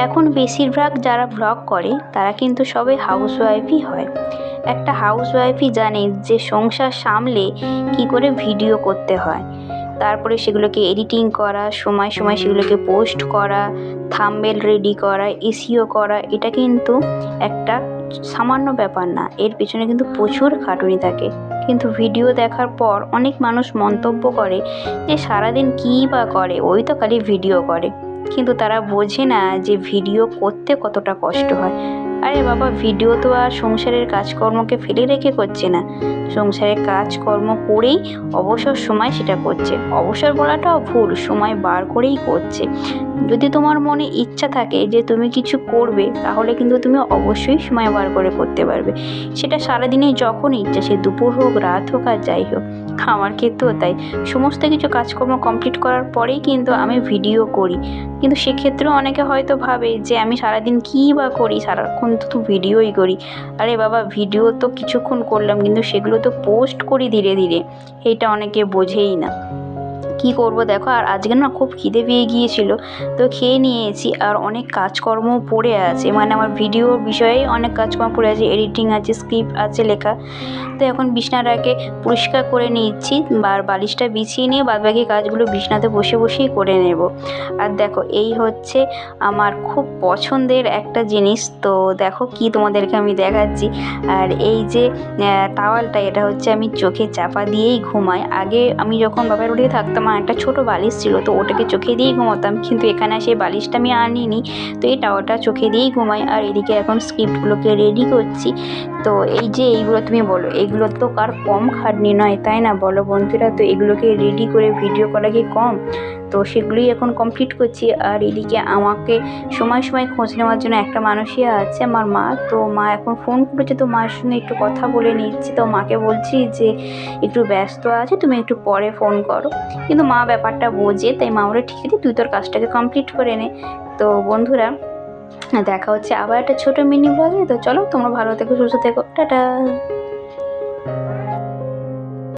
এখন বেশিরভাগ যারা ভ্লগ করে তারা কিন্তু সবাই হাউসওয়াইফই হয়। একটা হাউসওয়াইফই জানে যে সংসার সামলে কী করে ভিডিও করতে হয়, তারপরে সেগুলোকে এডিটিং করা, সময় সময় সেগুলোকে পোস্ট করা, থাম্বনেল রেডি করা, এসইও করা, এটা কিন্তু একটা সামান্য ব্যাপার না, এর পেছনে কিন্তু প্রচুর খাটুনি থাকে। কিন্তু ভিডিও দেখার পর অনেক মানুষ মন্তব্য করে যে সারাদিন কী বা করে, ওই তো খালি ভিডিও করে। কিন্তু তারা বোঝে না যে ভিডিও করতে কতটা কষ্ট হয়। আরে বাবা, ভিডিও তো আর সংসারের কাজকর্মকে ফেলে রেখে করছে না, সংসারের কাজকর্ম করেই অবসর সময় সেটা করছে। অবসর বলাটাও ভুল, সময় বার করেই করছে। যদি তোমার মনে ইচ্ছা থাকে যে তুমি কিছু করবে, তাহলে কিন্তু তুমি অবশ্যই সময় বার করে করতে পারবে। সেটা সারাদিনে যখন ইচ্ছা, সে দুপুর হোক, রাত হোক, আর যাই হোক। আমার ক্ষেত্রেও তাই, সমস্ত কিছু কাজকর্ম কমপ্লিট করার পরেই কিন্তু আমি ভিডিও করি। কিন্তু সেক্ষেত্রেও অনেকে হয়তো ভাবে যে আমি সারাদিন কী বা করি, সারাক্ষণ তো ভিডিওই করি। আরে বাবা, ভিডিও তো কিছুক্ষণ করলাম, কিন্তু সেগুলো তো পোস্ট করি ধীরে ধীরে, এইটা অনেকে বোঝেই না। কী করবো দেখো, আর আজকে না খুব খিদে পেয়ে গিয়েছিল, তো খেয়ে নিয়েছি। আর অনেক কাজকর্ম পড়ে আছে, মানে আমার ভিডিওর বিষয়ে অনেক কাজকর্ম পড়ে আছে, এডিটিং আছে, স্ক্রিপ্ট আছে লেখা। তো এখন বিছানাটাকে পরিষ্কার করে নিচ্ছি, আর বালিশটা বিছিয়ে নিয়ে বাদবাকি কাজগুলো বিছানাতে বসে বসেই করে নেব। আর দেখো, এই হচ্ছে আমার খুব পছন্দের একটা জিনিস। তো দেখো কি তোমাদেরকে আমি দেখাচ্ছি। আর এই যে টাওয়ালটা, এটা হচ্ছে আমি চোখে চাপা দিয়েই ঘুমাই। আগে আমি যখন বাবার বাড়িতে থাকতাম, আমার একটা ছোটো বালিশ ছিল, তো ওটাকে চোখে দিয়েই ঘুমাতাম। কিন্তু এখানে সেই বালিশটা আমি আনিনি, তো এই টাওয়ালটা চোখে দিয়েই ঘুমাই। আর এদিকে এখন স্ক্রিপ্টগুলোকে রেডি করছি। তো এই যে এইগুলো তুমি বলো, এগুলো তো কার কম খাটনি নয়, তাই না বলো বন্ধুরা? তো এগুলোকে রেডি করে ভিডিও করা কি কম? তো সেগুলোই এখন কমপ্লিট করছি। আর এদিকে আমাকে সময় সময় খোঁজ নেওয়ার জন্য একটা মানুষই আছে, আমার মা। তো মা এখন ফোন করেছে, তো মায়ের সঙ্গে একটু কথা বলে নিচ্ছি। তো মাকে বলছি যে একটু ব্যস্ত আছে, তুমি একটু পরে ফোন করো। কিন্তু মা ব্যাপারটা বোঝে, তাই মা বলে ঠিক আছে, তুই তোর কাজটাকে কমপ্লিট করে নে। তো বন্ধুরা, দেখা হচ্ছে আবার একটা ছোটো মিনি ব্লগে। তো চলো, তোমরা ভালো থেকো, সুস্থ থেকো, টাটা।